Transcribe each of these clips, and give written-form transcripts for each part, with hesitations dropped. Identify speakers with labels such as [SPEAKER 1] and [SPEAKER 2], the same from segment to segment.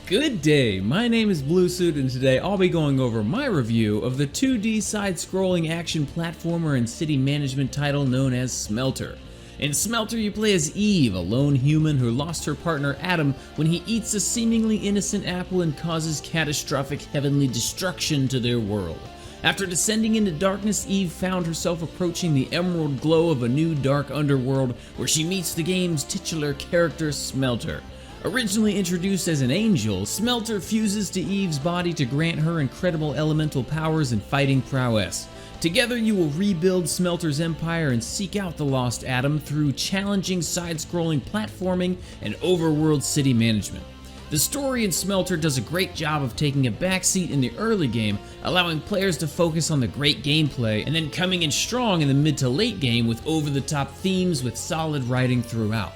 [SPEAKER 1] Good day, my name is Bluesuit and today I'll be going over my review of the 2D side-scrolling action platformer and city management title known as Smelter. In Smelter you play as Eve, a lone human who lost her partner Adam when he eats a seemingly innocent apple and causes catastrophic heavenly destruction to their world. After descending into darkness, Eve found herself approaching the emerald glow of a new dark underworld where she meets the game's titular character Smelter. Originally introduced as an angel, Smelter fuses to Eve's body to grant her incredible elemental powers and fighting prowess. Together you will rebuild Smelter's empire and seek out the lost Adam through challenging side-scrolling platforming and overworld city management. The story in Smelter does a great job of taking a backseat in the early game, allowing players to focus on the great gameplay, and then coming in strong in the mid to late game with over-the-top themes with solid writing throughout.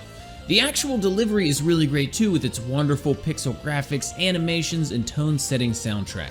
[SPEAKER 1] The actual delivery is really great too, with its wonderful pixel graphics, animations, and tone-setting soundtrack.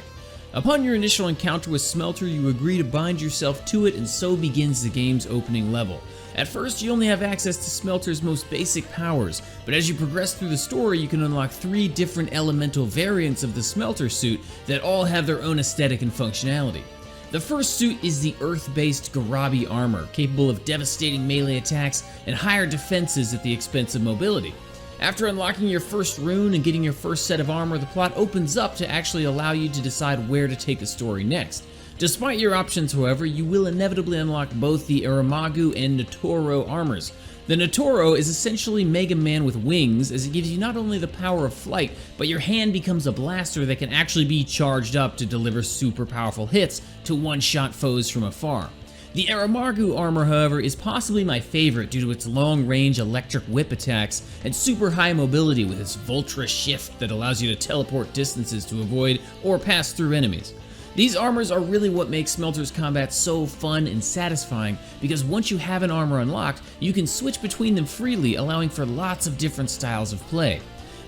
[SPEAKER 1] Upon your initial encounter with Smelter, you agree to bind yourself to it, and so begins the game's opening level. At first, you only have access to Smelter's most basic powers, but as you progress through the story, you can unlock 3 different elemental variants of the Smelter suit that all have their own aesthetic and functionality. The first suit is the Earth-based Garabi armor, capable of devastating melee attacks and higher defenses at the expense of mobility. After unlocking your first rune and getting your first set of armor, the plot opens up to actually allow you to decide where to take the story next. Despite your options, however, you will inevitably unlock both the Aramagu and Netoro armors. The Netoro is essentially Mega Man with wings, as it gives you not only the power of flight, but your hand becomes a blaster that can actually be charged up to deliver super powerful hits to one-shot foes from afar. The Aramagu armor, however, is possibly my favorite due to its long-range electric whip attacks and super high mobility with its Voltra shift that allows you to teleport distances to avoid or pass through enemies. These armors are really what makes Smelter's combat so fun and satisfying, because once you have an armor unlocked, you can switch between them freely, allowing for lots of different styles of play.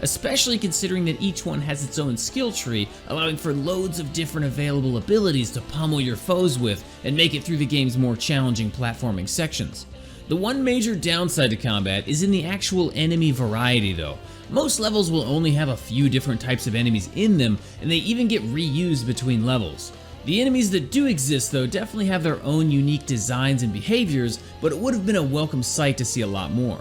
[SPEAKER 1] Especially considering that each one has its own skill tree, allowing for loads of different available abilities to pummel your foes with and make it through the game's more challenging platforming sections. The one major downside to combat is in the actual enemy variety though. Most levels will only have a few different types of enemies in them, and they even get reused between levels. The enemies that do exist though definitely have their own unique designs and behaviors, but it would have been a welcome sight to see a lot more.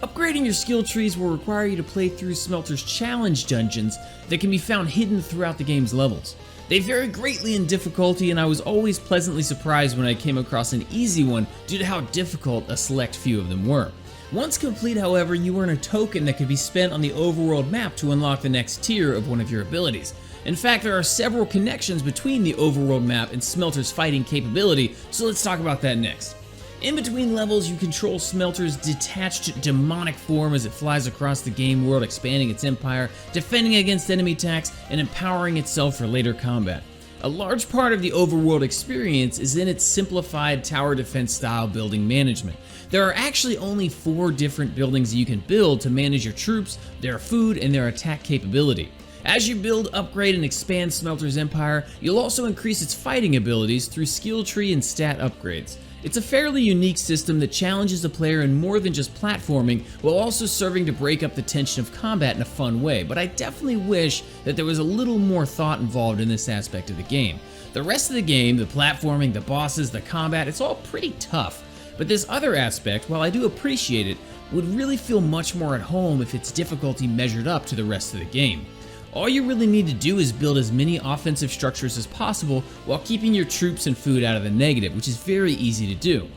[SPEAKER 1] Upgrading your skill trees will require you to play through Smelter's challenge dungeons that can be found hidden throughout the game's levels. They vary greatly in difficulty, and I was always pleasantly surprised when I came across an easy one due to how difficult a select few of them were. Once complete, however, you earn a token that can be spent on the overworld map to unlock the next tier of one of your abilities. In fact, there are several connections between the overworld map and Smelter's fighting capability, so let's talk about that next. In between levels, you control Smelter's detached demonic form as it flies across the game world, expanding its empire, defending against enemy attacks, and empowering itself for later combat. A large part of the overworld experience is in its simplified tower defense style building management. There are actually only 4 different buildings you can build to manage your troops, their food, and their attack capability. As you build, upgrade, and expand Smelter's empire, you'll also increase its fighting abilities through skill tree and stat upgrades. It's a fairly unique system that challenges the player in more than just platforming, while also serving to break up the tension of combat in a fun way, but I definitely wish that there was a little more thought involved in this aspect of the game. The rest of the game, the platforming, the bosses, the combat, it's all pretty tough, but this other aspect, while I do appreciate it, would really feel much more at home if its difficulty measured up to the rest of the game. All you really need to do is build as many offensive structures as possible while keeping your troops and food out of the negative, which is very easy to do.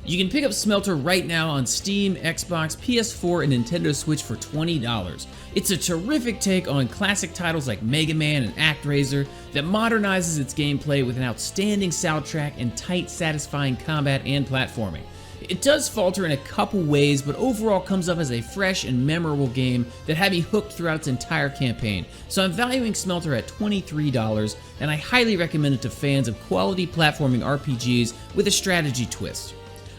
[SPEAKER 1] You can pick up Smelter right now on Steam, Xbox, PS4, and Nintendo Switch for $20. It's a terrific take on classic titles like Mega Man and Actraiser that modernizes its gameplay with an outstanding soundtrack and tight, satisfying combat and platforming. It does falter in a couple ways, but overall comes up as a fresh and memorable game that had me hooked throughout its entire campaign, so I'm valuing Smelter at $23, and I highly recommend it to fans of quality platforming RPGs with a strategy twist.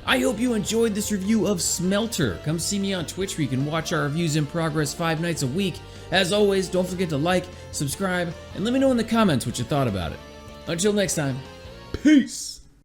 [SPEAKER 1] I hope you enjoyed this review of Smelter. Come see me on Twitch where you can watch our reviews in progress 5 nights a week. As always, don't forget to like, subscribe, and let me know in the comments what you thought about it. Until next time, peace!